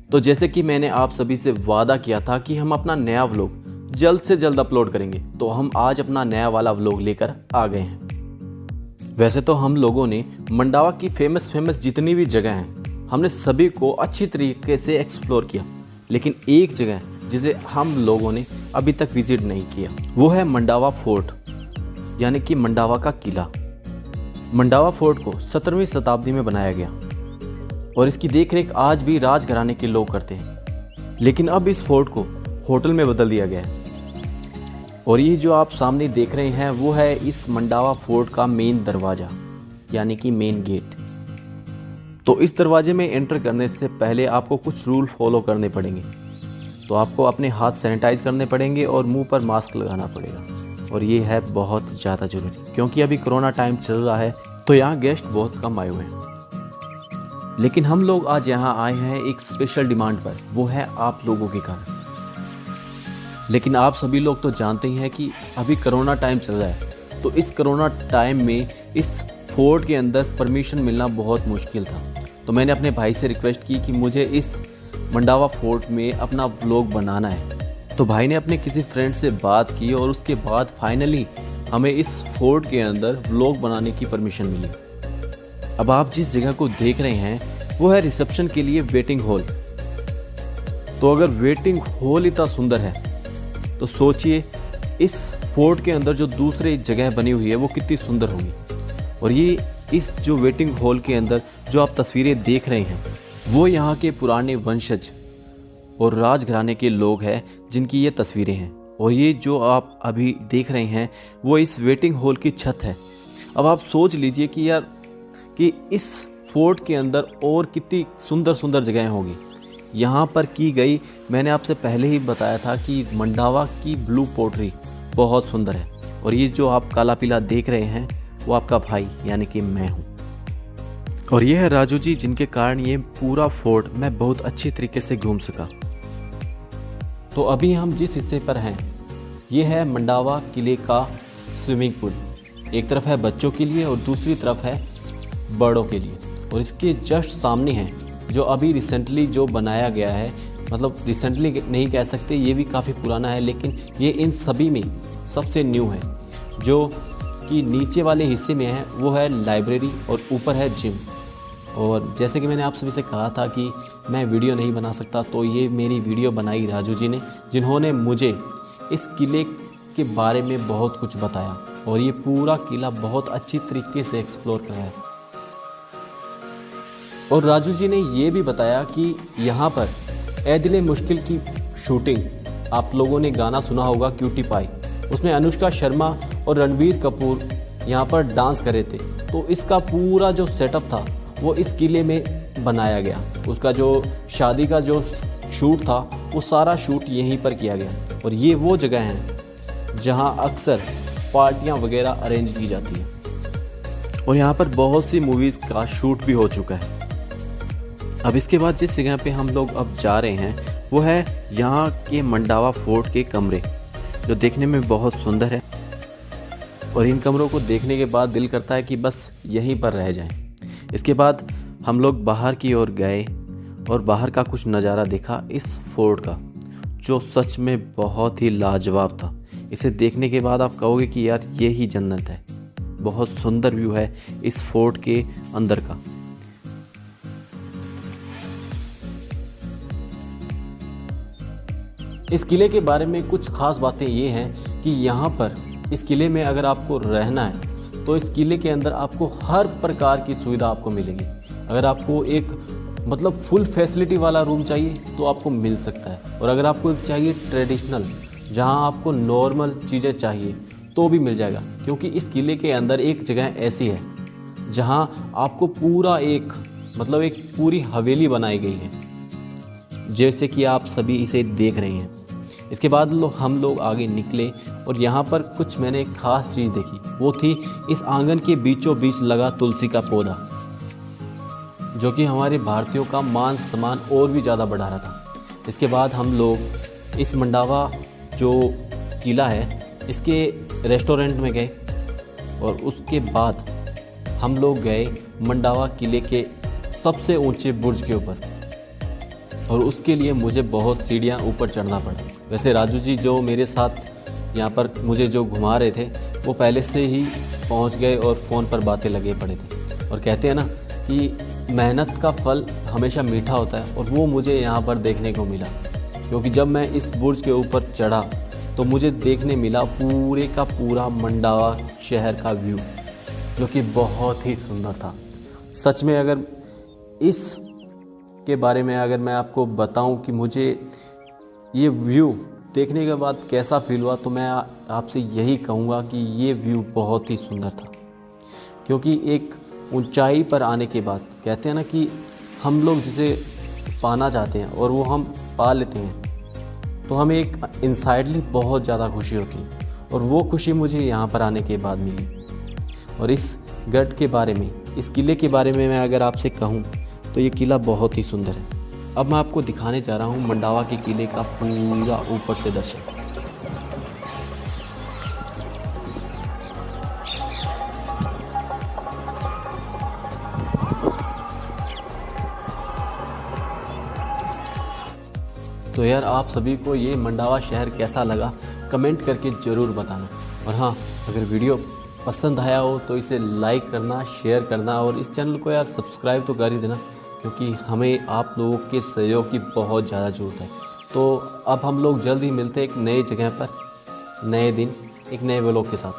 तो जैसे कि मैंने आप सभी से वादा किया था कि हम अपना नया व्लॉग जल्द से जल्द अपलोड करेंगे, तो हम आज अपना नया वाला व्लॉग लेकर आ गए हैं। वैसे तो हम लोगों ने मंडावा की फेमस जितनी भी जगह हैं हमने सभी को अच्छी तरीके से एक्सप्लोर किया, लेकिन एक जगह जिसे हम लोगों ने अभी तक विजिट नहीं किया वो है मंडावा फोर्ट, यानी कि मंडावा का किला। मंडावा फोर्ट को 17वीं शताब्दी में बनाया गया और इसकी देखरेख आज भी राजघराने के लोग करते हैं, लेकिन अब इस फोर्ट को होटल में बदल दिया गया है। और ये जो आप सामने देख रहे हैं वो है इस मंडावा फोर्ट का मेन दरवाज़ा, यानी कि मेन गेट। तो इस दरवाजे में एंटर करने से पहले आपको कुछ रूल फॉलो करने पड़ेंगे। तो आपको अपने हाथ सैनिटाइज करने पड़ेंगे और मुंह पर मास्क लगाना पड़ेगा, और ये है बहुत ज़्यादा ज़रूरी क्योंकि अभी कोरोना टाइम चल रहा है, तो यहाँ गेस्ट बहुत कम आए हुए हैं। लेकिन हम लोग आज यहाँ आए हैं एक स्पेशल डिमांड पर, वो है आप लोगों के कारण। लेकिन आप सभी लोग तो जानते ही हैं कि अभी कोरोना टाइम चल रहा है, तो इस कोरोना टाइम में इस फोर्ट के अंदर परमिशन मिलना बहुत मुश्किल था। तो मैंने अपने भाई से रिक्वेस्ट की कि मुझे इस मंडावा फोर्ट में अपना व्लॉग बनाना है। तो भाई ने अपने किसी फ्रेंड से बात की और उसके बाद फाइनली हमें इस फोर्ट के अंदर व्लॉग बनाने की परमिशन मिली। अब आप जिस जगह को देख रहे हैं वो है रिसेप्शन के लिए वेटिंग हॉल। तो अगर वेटिंग हॉल इतना सुंदर है तो सोचिए इस फोर्ट के अंदर जो दूसरी जगह बनी हुई है वो कितनी सुंदर होगी। और ये इस जो वेटिंग हॉल के अंदर जो आप तस्वीरें देख रहे हैं वो यहाँ के पुराने वंशज और राजघराने के लोग हैं जिनकी ये तस्वीरें हैं। और ये जो आप अभी देख रहे हैं वो इस वेटिंग हॉल की छत है। अब आप सोच लीजिए कि यार कि इस फोर्ट के अंदर और कितनी सुंदर सुंदर जगहें होगी। यहाँ पर की गई, मैंने आपसे पहले ही बताया था कि मंडावा की ब्लू पोट्री बहुत सुंदर है। और ये जो आप काला पीला देख रहे हैं वो आपका भाई यानी कि मैं हूँ। और ये है राजू जी, जिनके कारण ये पूरा फोर्ट मैं बहुत अच्छी तरीके से घूम सका। तो अभी हम जिस हिस्से पर हैं ये है मंडावा किले का स्विमिंग पूल। एक तरफ है बच्चों के लिए और दूसरी तरफ है बड़ों के लिए। और इसके जस्ट सामने है जो अभी रिसेंटली जो बनाया गया है, मतलब रिसेंटली नहीं कह सकते, ये भी काफ़ी पुराना है, लेकिन ये इन सभी में सबसे न्यू है। जो कि नीचे वाले हिस्से में है वो है लाइब्रेरी और ऊपर है जिम। और जैसे कि मैंने आप सभी से कहा था कि मैं वीडियो नहीं बना सकता, तो ये मेरी वीडियो बनाई राजू जी ने, जिन्होंने मुझे इस किले के बारे में बहुत कुछ बताया और ये पूरा किला बहुत अच्छी तरीके से एक्सप्लोर कराया। और राजू जी ने ये भी बताया कि यहाँ पर ए दिल मुश्किल की शूटिंग, आप लोगों ने गाना सुना होगा क्यूटी पाई, उसमें अनुष्का शर्मा और रणबीर कपूर यहाँ पर डांस करे थे। तो इसका पूरा जो सेटअप था वो इस किले में बनाया गया। उसका जो शादी का जो शूट था वो सारा शूट यहीं पर किया गया। और ये वो जगह हैं जहाँ अक्सर पार्टियाँ वगैरह अरेंज की जाती हैं और यहाँ पर बहुत सी मूवीज़ का शूट भी हो चुका है। अब इसके बाद जिस जगह पे हम लोग अब जा रहे हैं वो है यहाँ के मंडावा फोर्ट के कमरे, जो देखने में बहुत सुंदर है। और इन कमरों को देखने के बाद दिल करता है कि बस यहीं पर रह जाएं। इसके बाद हम लोग बाहर की ओर गए और बाहर का कुछ नज़ारा देखा इस फोर्ट का, जो सच में बहुत ही लाजवाब था। इसे देखने के बाद आप कहोगे कि यार ये ही जन्नत है। बहुत सुंदर व्यू है इस फोर्ट के अंदर का। इस किले के बारे में कुछ खास बातें ये हैं कि यहाँ पर इस किले में अगर आपको रहना है तो इस किले के अंदर आपको हर प्रकार की सुविधा आपको मिलेगी। अगर आपको एक मतलब फुल फैसिलिटी वाला रूम चाहिए तो आपको मिल सकता है, और अगर आपको एक चाहिए ट्रेडिशनल जहाँ आपको नॉर्मल चीज़ें चाहिए तो भी मिल जाएगा। क्योंकि इस किले के अंदर एक जगह ऐसी है जहाँ आपको पूरा एक मतलब एक पूरी हवेली बनाई गई है, जैसे कि आप सभी इसे देख रहे हैं। इसके बाद हम लोग आगे निकले और यहाँ पर कुछ मैंने एक ख़ास चीज़ देखी, वो थी इस आंगन के बीचों बीच लगा तुलसी का पौधा, जो कि हमारे भारतीयों का मान सम्मान और भी ज़्यादा बढ़ा रहा था। इसके बाद हम लोग इस मंडावा जो किला है इसके रेस्टोरेंट में गए और उसके बाद हम लोग गए मंडावा किले के सबसे ऊंचे बुर्ज के ऊपर। और उसके लिए मुझे बहुत सीढ़ियाँ ऊपर चढ़ना पड़ा। वैसे राजू जी जो मेरे साथ यहाँ पर मुझे जो घुमा रहे थे वो पहले से ही पहुँच गए और फ़ोन पर बातें लगे पड़े थे। और कहते हैं ना कि मेहनत का फल हमेशा मीठा होता है, और वो मुझे यहाँ पर देखने को मिला। क्योंकि जब मैं इस बुर्ज के ऊपर चढ़ा तो मुझे देखने मिला पूरे का पूरा मंडावा शहर का व्यू, जो कि बहुत ही सुंदर था। सच में अगर इस के बारे में अगर मैं आपको बताऊं कि मुझे ये व्यू देखने के बाद कैसा फील हुआ, तो मैं आपसे यही कहूँगा कि ये व्यू बहुत ही सुंदर था। क्योंकि एक ऊंचाई पर आने के बाद कहते हैं ना कि हम लोग जिसे पाना चाहते हैं और वो हम पा लेते हैं, तो हमें एक इनसाइडली बहुत ज़्यादा खुशी होती है, और वो खुशी मुझे यहाँ पर आने के बाद मिली। और इस गढ़ के बारे में, इस किले के बारे में मैं अगर आपसे कहूँ तो ये किला बहुत ही सुंदर है। अब मैं आपको दिखाने जा रहा हूँ मंडावा के किले का पूरा ऊपर से दृश्य। तो यार आप सभी को ये मंडावा शहर कैसा लगा कमेंट करके ज़रूर बताना। और हाँ, अगर वीडियो पसंद आया हो तो इसे लाइक करना, शेयर करना, और इस चैनल को यार सब्सक्राइब तो कर ही देना, क्योंकि हमें आप लोगों के सहयोग की बहुत ज़्यादा ज़रूरत है। तो अब हम लोग जल्द ही मिलते हैं एक नई जगह पर, नए दिन, एक नए व्लॉग के साथ।